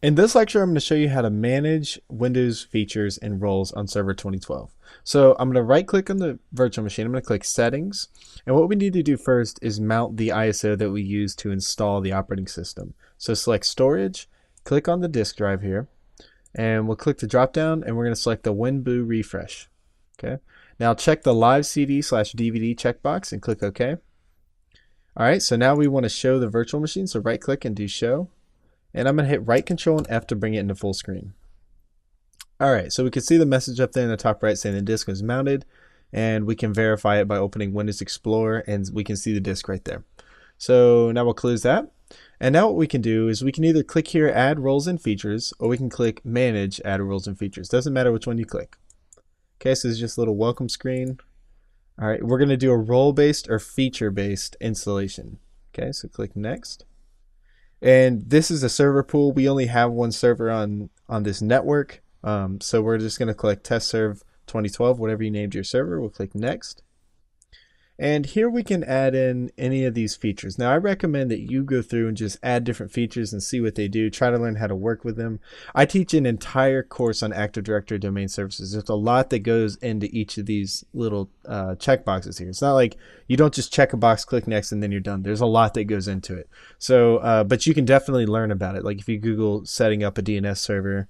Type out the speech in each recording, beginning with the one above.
In this lecture, I'm going to show you how to manage Windows features and roles on Server 2012. So I'm going to right click on the virtual machine. I'm going to click Settings. And what we need to do first is mount the ISO that we use to install the operating system. So select Storage, click on the disk drive here, and we'll click the drop down and we're going to select the WinBoo Refresh. Okay. Now check the Live CD/DVD checkbox and click OK. All right, so now we want to show the virtual machine. So right click and do Show. And I'm going to hit right control and F to bring it into full screen. All right, so we can see the message up there in the top right saying the disk is mounted, and we can verify it by opening Windows Explorer, and we can see the disk right there. So now we'll close that. And now what we can do is we can either click here, Add Roles and Features, or we can click Manage, Add Roles and Features. Doesn't matter which one you click. Okay, so this is just a little welcome screen. All right, we're going to do a role-based or feature-based installation. Okay, so click Next. And this is a server pool. We only have one server on this network. So we're just going to click test serve 2012, whatever you named your server. We'll click next. And here we can add in any of these features. Now I recommend that you go through and just add different features and see what they do. Try to learn how to work with them. I teach an entire course on Active Directory domain services. There's a lot that goes into each of these little checkboxes here. It's not like you don't just check a box, click next, and then you're done. There's a lot that goes into it. So, but you can definitely learn about it. Like if you Google setting up a DNS server,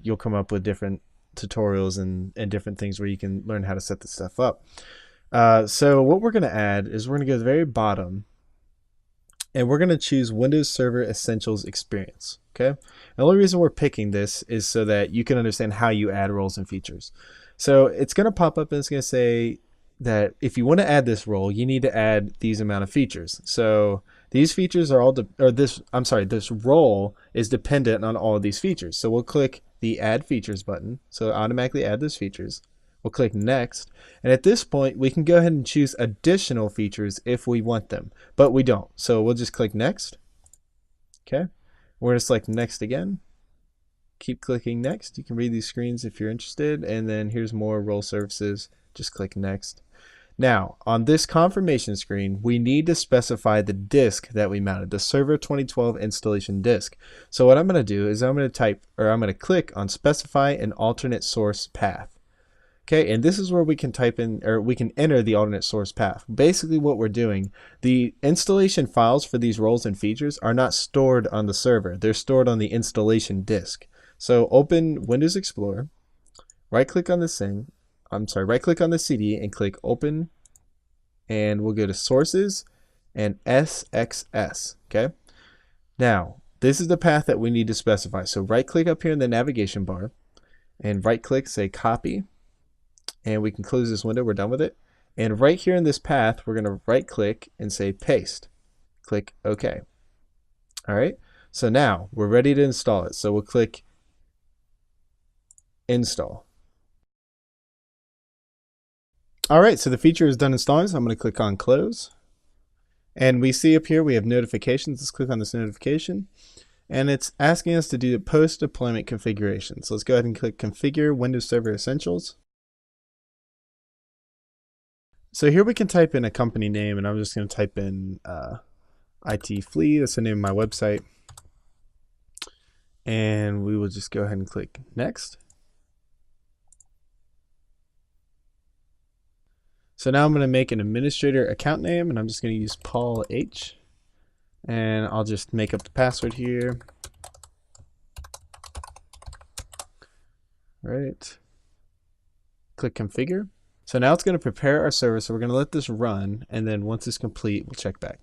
you'll come up with different tutorials and different things where you can learn how to set this stuff up. So what we're going to add is we're going to go to the very bottom and we're going to choose Windows Server Essentials Experience. Okay. The only reason we're picking this is so that you can understand how you add roles and features. So it's going to pop up and it's going to say that if you want to add this role, you need to add these amount of features. So these features are all, this role is dependent on all of these features. So we'll click the Add Features button. So automatically add those features. We'll click Next, and at this point we can go ahead and choose additional features if we want them, but we don't. So we'll just click Next. Okay, we're going to select Next again. Keep clicking Next. You can read these screens if you're interested, and then here's more role services. Just click Next. Now, on this confirmation screen, we need to specify the disk that we mounted, the Server 2012 installation disk. So what I'm going to do is I'm going to click on Specify an alternate source path. Okay, and this is where we can type in, or we can enter the alternate source path. Basically what we're doing, the installation files for these roles and features are not stored on the server. They're stored on the installation disk. So open Windows Explorer, right click on right click on the CD and click Open, and we'll go to Sources and SXS, okay? Now, this is the path that we need to specify. So right click up here in the navigation bar and right click, say Copy. And we can close this window. We're done with it. And right here in this path, we're going to right click and say paste. Click OK. All right. So now we're ready to install it. So we'll click install. All right. So the feature is done installing. So I'm going to click on close. And we see up here we have notifications. Let's click on this notification. And it's asking us to do the post deployment configuration. So let's go ahead and click Configure Windows Server Essentials. So here we can type in a company name, and I'm just going to type in IT Flea. That's the name of my website. And we will just go ahead and click Next. So now I'm going to make an administrator account name, and I'm just going to use Paul H. And I'll just make up the password here. All right. Click Configure. So now it's going to prepare our server, so we're going to let this run, and then once it's complete, we'll check back.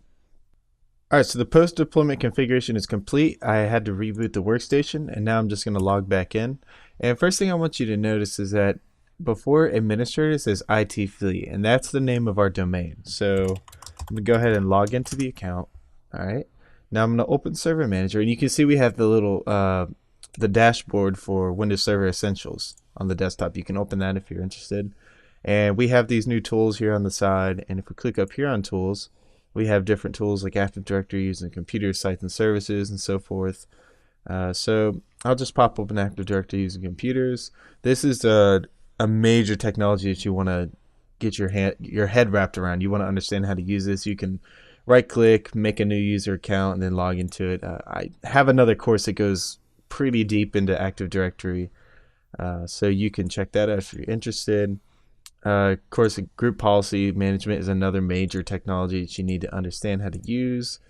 All right, so the post-deployment configuration is complete. I had to reboot the workstation, and now I'm just going to log back in. And first thing I want you to notice is that before administrator it says IT Flea, and that's the name of our domain. So I'm going to go ahead and log into the account. All right, now I'm going to open Server Manager, and you can see we have the little the dashboard for Windows Server Essentials on the desktop. You can open that if you're interested. And we have these new tools here on the side, and if we click up here on tools, we have different tools like Active Directory, using computers, sites, and services, and so forth. So I'll just pop open Active Directory using computers. This is a major technology that you want to get your head wrapped around. You want to understand how to use this. You can right click, make a new user account, and then log into it. I have another course that goes pretty deep into Active Directory. So you can check that out if you're interested. Of course, group policy management is another major technology that you need to understand how to use.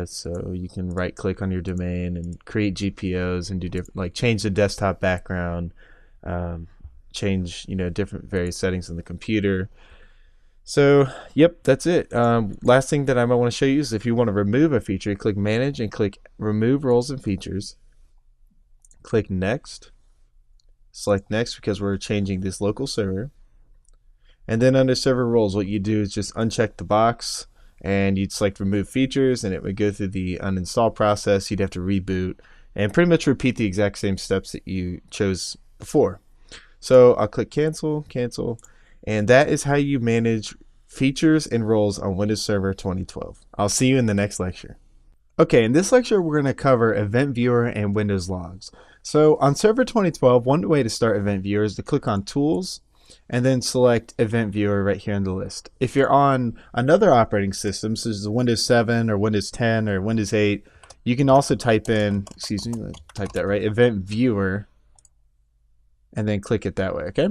So you can right click on your domain and create GPOs and do different, like change the desktop background, change, different various settings on the computer. So, yep, that's it. Last thing that I might want to show you is if you want to remove a feature, click Manage and click Remove Roles and Features. Click Next. Select Next because we're changing this local server. And then under Server Roles, what you do is just uncheck the box and you'd select Remove Features, and it would go through the uninstall process. You'd have to reboot and pretty much repeat the exact same steps that you chose before. So I'll click Cancel, Cancel, and that is how you manage features and roles on Windows Server 2012. I'll see you in the next lecture. Okay, in this lecture, we're going to cover Event Viewer and Windows Logs. So on Server 2012, one way to start Event Viewer is to click on Tools, and then select Event Viewer right here in the list. If you're on another operating system, such as Windows 7 or Windows 10 or Windows 8, you can also type in, type that right, Event Viewer, and then click it that way, okay?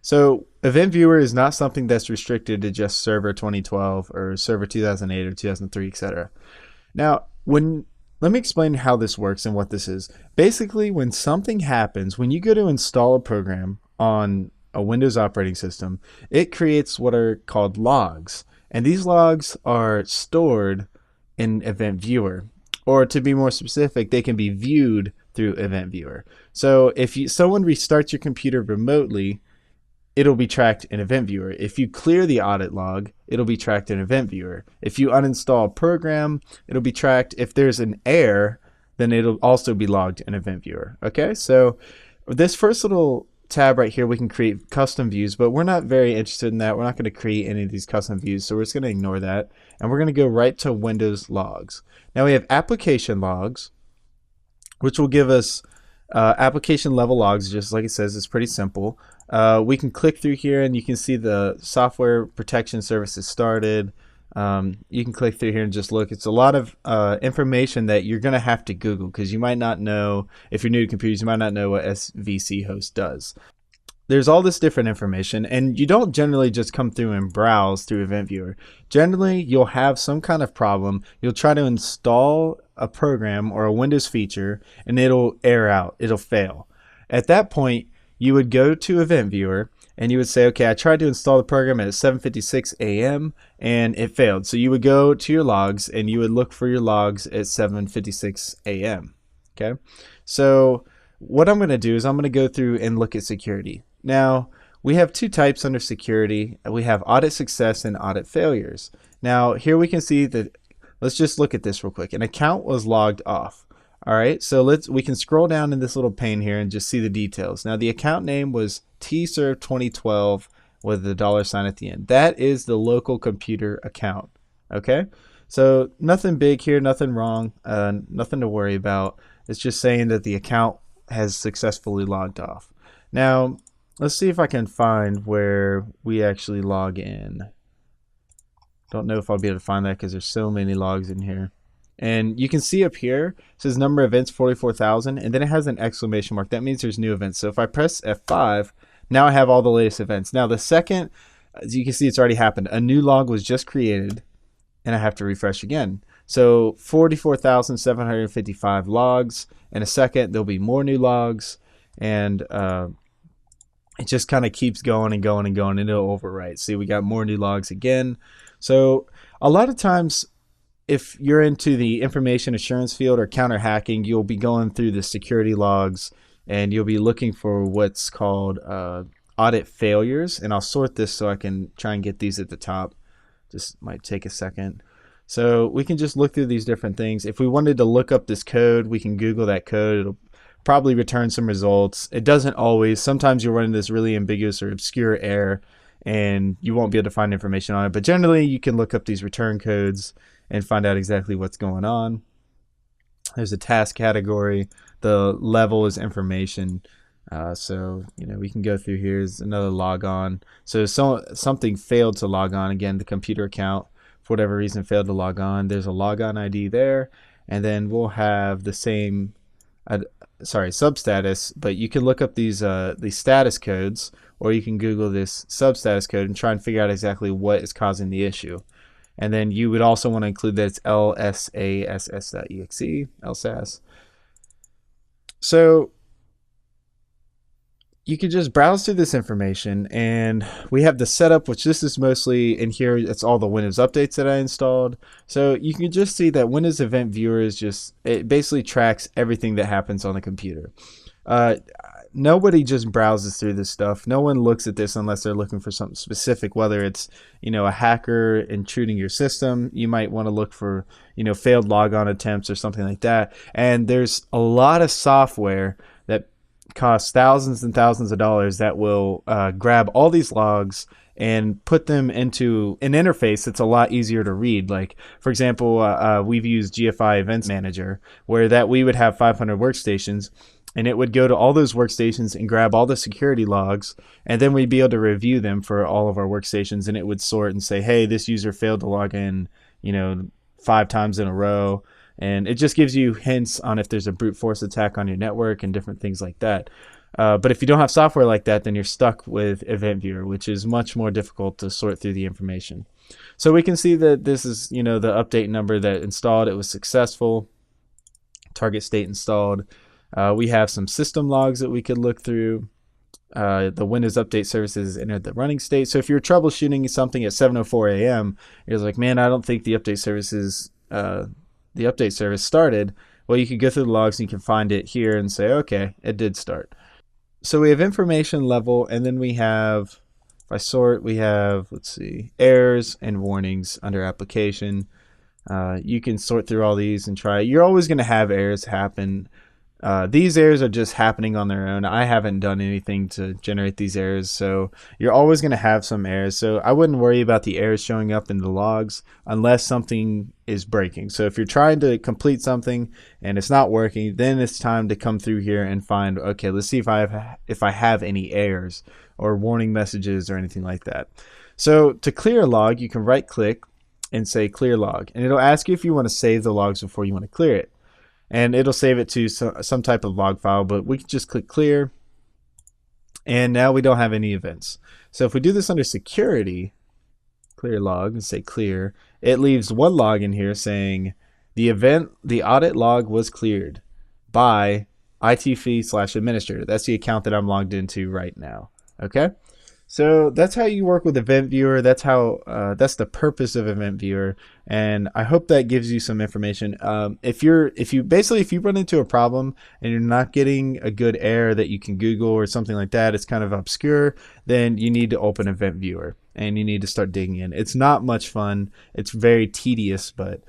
So Event Viewer is not something that's restricted to just Server 2012 or Server 2008 or 2003, etc. Now, let me explain how this works and what this is. Basically, when something happens, when you go to install a program on a Windows operating system, it creates what are called logs. And these logs are stored in Event Viewer. Or to be more specific, they can be viewed through Event Viewer. So if someone restarts your computer remotely, it'll be tracked in Event Viewer. If you clear the audit log, it'll be tracked in Event Viewer. If you uninstall a program, it'll be tracked. If there's an error, then it'll also be logged in Event Viewer. Okay, so this first little tab right here, we can create custom views, but we're not very interested in that. We're not going to create any of these custom views, so we're just going to ignore that. And we're going to go right to Windows Logs. Now we have application logs, which will give us application level logs. Just like it says, it's pretty simple. We can click through here and you can see the software protection services started. You can click through here and just look. It's a lot of information that you're going to have to Google because you might not know, if you're new to computers, you might not know what SVC host does. There's all this different information, and you don't generally just come through and browse through Event Viewer. Generally, you'll have some kind of problem. You'll try to install a program or a Windows feature, and it'll error out. It'll fail. At that point, you would go to Event Viewer, and you would say, okay, I tried to install the program at 7:56 a.m. and it failed. So you would go to your logs and you would look for your logs at 7:56 a.m. Okay, so what I'm going to do is I'm going to go through and look at security. Now, we have two types under security. We have audit success and audit failures. Now, here we can see that, let's just look at this real quick. An account was logged off. All right, so we can scroll down in this little pane here and just see the details. Now, the account name was tserv 2012 with the $sign at the end. That is the local computer account. Okay, so nothing big here, nothing wrong, nothing to worry about. It's just saying that the account has successfully logged off. Now, let's see if I can find where we actually log in. Don't know if I'll be able to find that because there's so many logs in here. And you can see up here, it says number of events 44,000, and then it has an exclamation mark. That means there's new events. So if I press F5, now I have all the latest events. Now the second, as you can see, it's already happened. A new log was just created, and I have to refresh again. So 44,755 logs. In a second, there'll be more new logs, and it just kind of keeps going and going and going, and it'll overwrite. See, we got more new logs again. So a lot of times, if you're into the information assurance field or counter hacking, you'll be going through the security logs and you'll be looking for what's called audit failures. And I'll sort this so I can try and get these at the top. Just might take a second. So we can just look through these different things. If we wanted to look up this code, we can Google that code. It'll probably return some results. It doesn't always. Sometimes you'll run into this really ambiguous or obscure error and you won't be able to find information on it. But generally, you can look up these return codes and find out exactly what's going on. There's a task category. The level is information. So, we can go through here. Here's another log on. So something failed to log on. Again, the computer account, for whatever reason, failed to log on. There's a logon ID there. And then we'll have the same uh, sorry, substatus, but you can look up these status codes, or you can Google this substatus code and try and figure out exactly what is causing the issue. And then you would also want to include that it's lsass.exe, lsass. So you can just browse through this information, and we have the setup, which this is mostly in here. It's all the Windows updates that I installed. So you can just see that Windows Event Viewer is just, it basically tracks everything that happens on the computer. Nobody just browses through this stuff. No one looks at this unless they're looking for something specific, whether it's, a hacker intruding your system. You might want to look for, failed logon attempts or something like that. And there's a lot of software that costs thousands and thousands of dollars that will grab all these logs and put them into an interface that's a lot easier to read. Like, for example, we've used GFI Events Manager, where that we would have 500 workstations, and it would go to all those workstations and grab all the security logs, and then we'd be able to review them for all of our workstations, and it would sort and say, hey, this user failed to log in, 5 times in a row. And it just gives you hints on if there's a brute force attack on your network and different things like that. But if you don't have software like that, then you're stuck with Event Viewer, which is much more difficult to sort through the information. So we can see that this is, the update number that installed. It was successful. Target state installed. We have some system logs that we could look through. The Windows Update Services entered the running state. So if you're troubleshooting something at 7:04 a.m., you're like, man, I don't think the update services the update service started. Well, you can go through the logs and you can find it here and say, okay, it did start. So we have information level, and then we have, if I sort, we have, let's see, errors and warnings under application. You can sort through all these and try. You're always going to have errors happen. These errors are just happening on their own. I haven't done anything to generate these errors, so you're always going to have some errors. So I wouldn't worry about the errors showing up in the logs unless something is breaking. So if you're trying to complete something and it's not working, then it's time to come through here and find, okay, let's see if I have any errors or warning messages or anything like that. So to clear a log, you can right click and say clear log, and it'll ask you if you want to save the logs before you want to clear it. And it'll save it to some type of log file, but we can just click clear, and now we don't have any events. So if we do this under security, clear log, and say clear, it leaves one log in here saying the audit log was cleared by ITF/administrator. That's the account that I'm logged into right now. Okay. So that's how you work with Event Viewer. That's the purpose of Event Viewer, and I hope that gives you some information. If you run into a problem and you're not getting a good error that you can Google or something like that, it's kind of obscure, then you need to open Event Viewer and you need to start digging in. It's not much fun. It's very tedious, but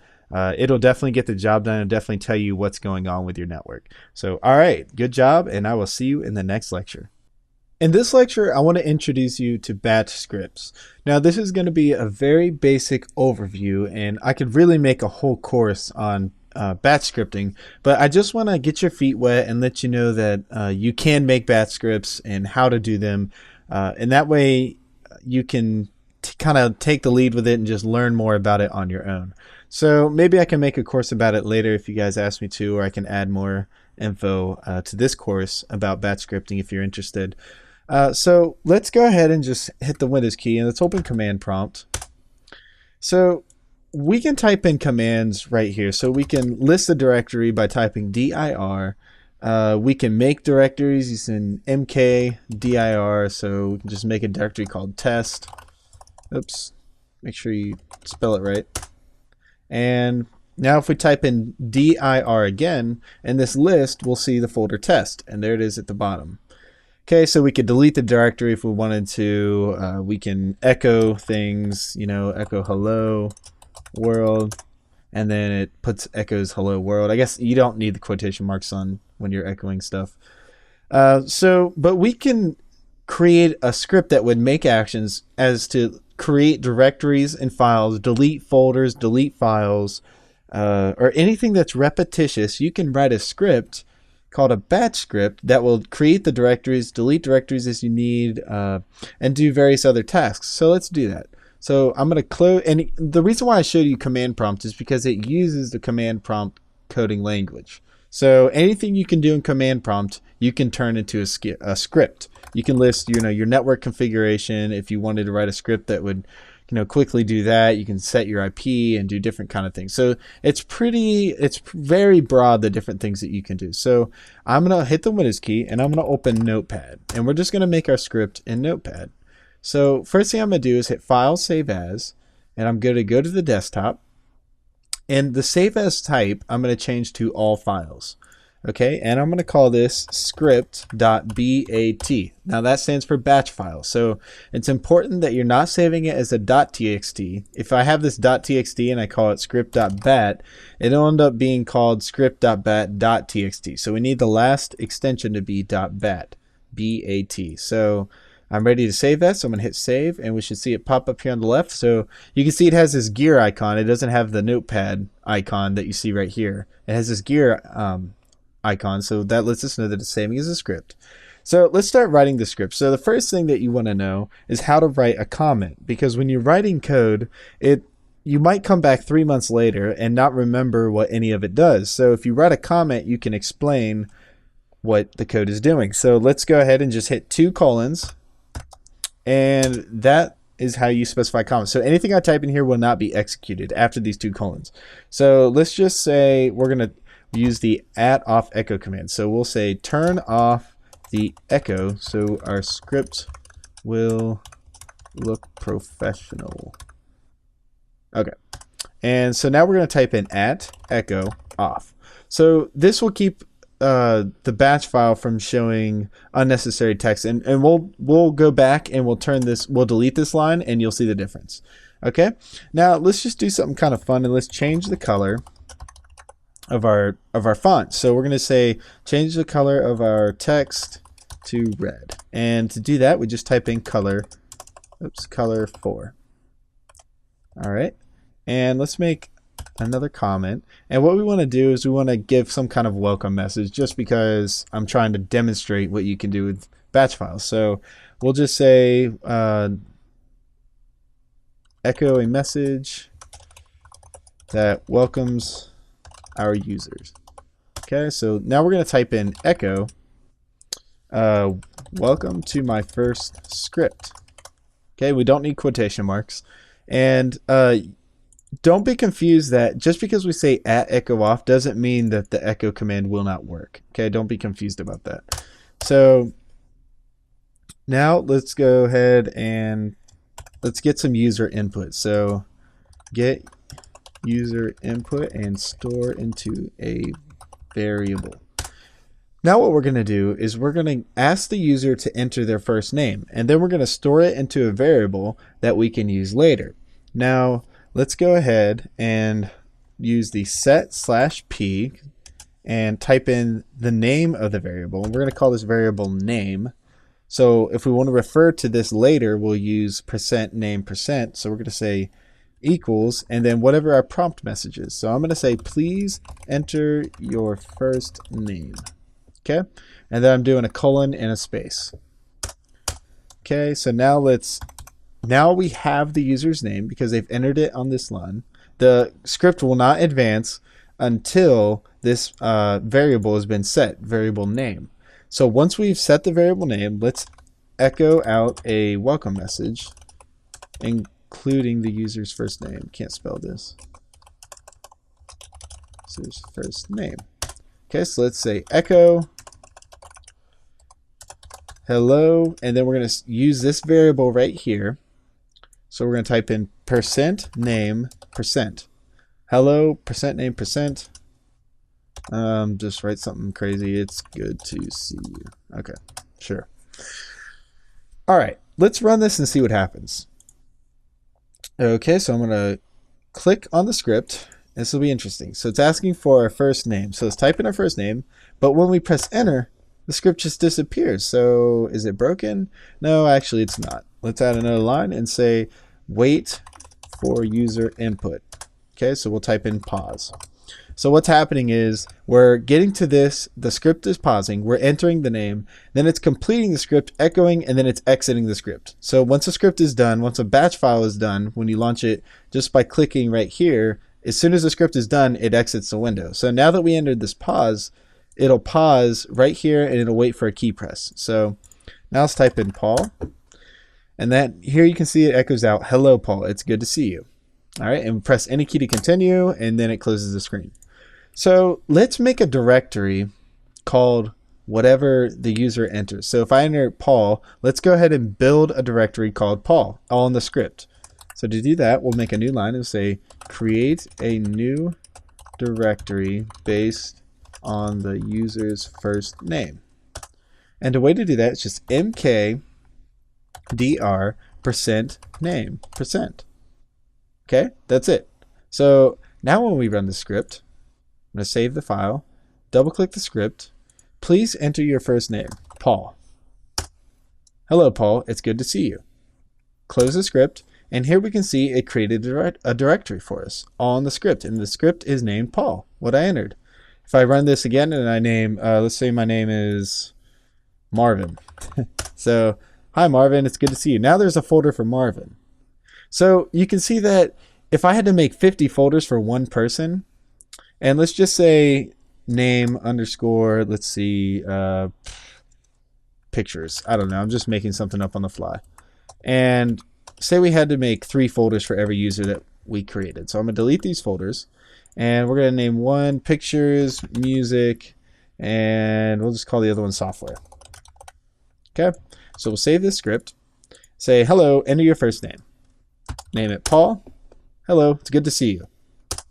it'll definitely get the job done and definitely tell you what's going on with your network. So, all right, good job, and I will see you in the next lecture. In this lecture, I want to introduce you to batch scripts. Now, this is going to be a very basic overview, and I could really make a whole course on batch scripting, but I just want to get your feet wet and let you know that you can make batch scripts and how to do them. And that way you can kind of take the lead with it and just learn more about it on your own. So maybe I can make a course about it later if you guys ask me to, or I can add more info to this course about batch scripting if you're interested. So let's go ahead and just hit the Windows key and let's open Command Prompt. So we can type in commands right here. So we can list a directory by typing dir. We can make directories using mkdir. So we can just make a directory called test. Oops, make sure you spell it right. And now if we type in dir again, in this list, we'll see the folder test. And there it is at the bottom. Okay, so we could delete the directory if we wanted to. We can echo things, echo hello world, and then it echoes hello world. I guess you don't need the quotation marks on when you're echoing stuff. But we can create a script that would make actions as to create directories and files, delete folders, delete files, or anything that's repetitious. You can write a script called a batch script that will create the directories, delete directories as you need, and do various other tasks. So let's do that. So I'm going to close, and the reason why I showed you command prompt is because it uses the command prompt coding language. So anything you can do in command prompt, you can turn into a script. You can list, your network configuration. If you wanted to write a script that would, quickly do that, you can set your IP and do different kind of things. So it's very broad, the different things that you can do. So I'm going to hit the Windows key and I'm going to open Notepad, and we're just going to make our script in Notepad. So first thing I'm going to do is hit File, Save As, and I'm going to go to the desktop. And the save as type, I'm going to change to all files. Okay, and I'm going to call this script.bat. Now that stands for batch file. So it's important that you're not saving it as a .txt. If I have this .txt and I call it script.bat, it'll end up being called script.bat.txt. So we need the last extension to be .bat, B-A-T. So I'm ready to save that, so I'm going to hit save, and we should see it pop up here on the left. So you can see it has this gear icon. It doesn't have the notepad icon that you see right here. It has this gear icon, so that lets us know that it's saving as a script. So let's start writing the script. So the first thing that you want to know is how to write a comment, because when you're writing code, you might come back 3 months later and not remember what any of it does. So if you write a comment, you can explain what the code is doing. So let's go ahead and just hit 2 colons. And that is how you specify comments. So anything I type in here will not be executed after these 2 colons. So let's just say we're going to use the @off echo command. So we'll say turn off the echo so our script will look professional. Okay. And so now we're going to type in @echo off. So this will keep the batch file from showing unnecessary text, and we'll go back and we'll delete this line, and you'll see the difference. Okay, now let's just do something kind of fun, and let's change the color of our font. So we're going to say change the color of our text to red, and to do that we just type in color 4. All right, and let's make another comment, and what we want to do is we want to give some kind of welcome message, just because I'm trying to demonstrate what you can do with batch files. So we'll just say echo a message that welcomes our users. Okay, so now we're going to type in echo welcome to my first script. Okay, we don't need quotation marks, and don't be confused that just because we say @echo off doesn't mean that the echo command will not work. Okay, don't be confused about that. So now let's go ahead and let's get some user input. So get user input and store into a variable. Now what we're going to do is we're going to ask the user to enter their first name, and then we're going to store it into a variable that we can use later. Now let's go ahead and use the set/p and type in the name of the variable. And we're going to call this variable name. So if we want to refer to this later, we'll use %name%. So we're going to say equals, and then whatever our prompt message is. So I'm going to say, please enter your first name. Okay. And then I'm doing a colon and a space. Okay. So now we have the user's name because they've entered it on this line. The script will not advance until this variable has been set, variable name. So once we've set the variable name, let's echo out a welcome message, including the user's first name. Can't spell this. User's first name. Okay, so let's say echo hello, and then we're going to use this variable right here. So we're going to type in %name%. Hello, %name%. Just write something crazy. It's good to see you. Okay, sure. All right, let's run this and see what happens. Okay, so I'm going to click on the script. This will be interesting. So it's asking for our first name. So let's type in our first name, but when we press enter, the script just disappears. So is it broken? No, actually it's not. Let's add another line and say wait for user input. Okay, so we'll type in pause. So what's happening is we're getting to this, the script is pausing, we're entering the name, then it's completing the script, echoing, and then it's exiting the script. So once a script is done, once a batch file is done, when you launch it just by clicking right here, as soon as the script is done, it exits the window. So now that we entered this pause, it'll pause right here and it'll wait for a key press. So now let's type in Paul, and that here you can see it echoes out, hello Paul, it's good to see you. All right, and press any key to continue, and then it closes the screen. So let's make a directory called whatever the user enters. So if I enter Paul, let's go ahead and build a directory called Paul, all in the script. So to do that, we'll make a new line and say create a new directory based on the user's first name. And the way to do that is just mkdir %name %. Okay, that's it. So now when we run the script, I'm going to save the file, double click the script. Please enter your first name, Paul. Hello, Paul, it's good to see you. Close the script, and here we can see it created a directory for us all in the script, and the script is named Paul, what I entered. If I run this again and I name, let's say my name is Marvin. So, hi Marvin, it's good to see you. Now there's a folder for Marvin. So you can see that if I had to make 50 folders for one person, and let's just say name underscore, let's see, pictures. I don't know, I'm just making something up on the fly. And say we had to make 3 folders for every user that we created. So I'm going to delete these folders, and we're going to name one pictures, music, and we'll just call the other one software. Okay, so we'll save this script, say hello, enter your first name. Name it Paul. Hello, it's good to see you.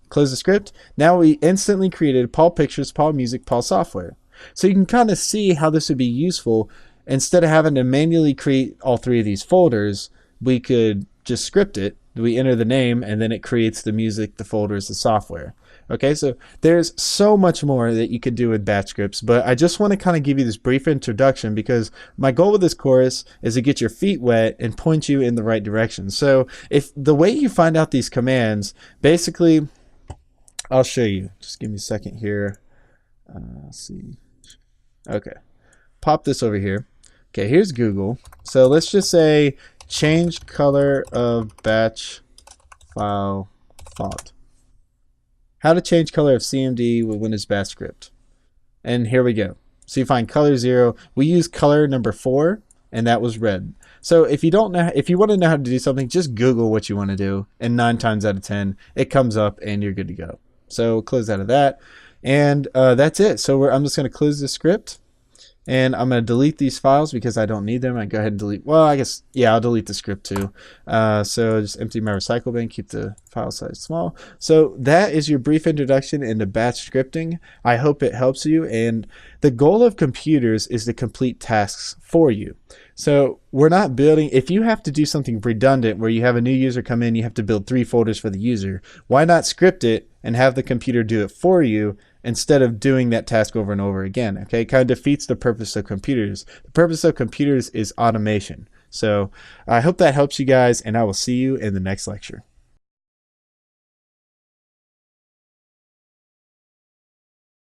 Close the script. Now we instantly created Paul Pictures, Paul Music, Paul Software. So you can kind of see how this would be useful. Instead of having to manually create all 3 of these folders, we could just script it. We enter the name, and then it creates the music, the folders, the software. Okay, so there's so much more that you could do with batch scripts, but I just want to kind of give you this brief introduction because my goal with this course is to get your feet wet and point you in the right direction. So if the way you find out these commands, basically, I'll show you. Just give me a second here. Let's see. Okay, pop this over here. Okay, here's Google. So let's just say change color of batch file font. How to change color of CMD with Windows Batch script. And here we go. So you find color 0. We use color number 4, and that was red. So if you don't know, if you want to know how to do something, just Google what you want to do, and 9 times out of 10, it comes up and you're good to go. So close out of that, and that's it. So I'm just going to close the script, and I'm going to delete these files because I don't need them. I go ahead and delete, well, I guess, yeah, I'll delete the script too. So just empty my recycle bin, keep the file size small. So that is your brief introduction into batch scripting. I hope it helps you. And the goal of computers is to complete tasks for you. So we're not building, if you have to do something redundant where you have a new user come in, you have to build 3 folders for the user, why not script it and have the computer do it for you instead of doing that task over and over again? Okay, it kind of defeats the purpose of computers. The purpose of computers is automation. So I hope that helps you guys, and I will see you in the next lecture.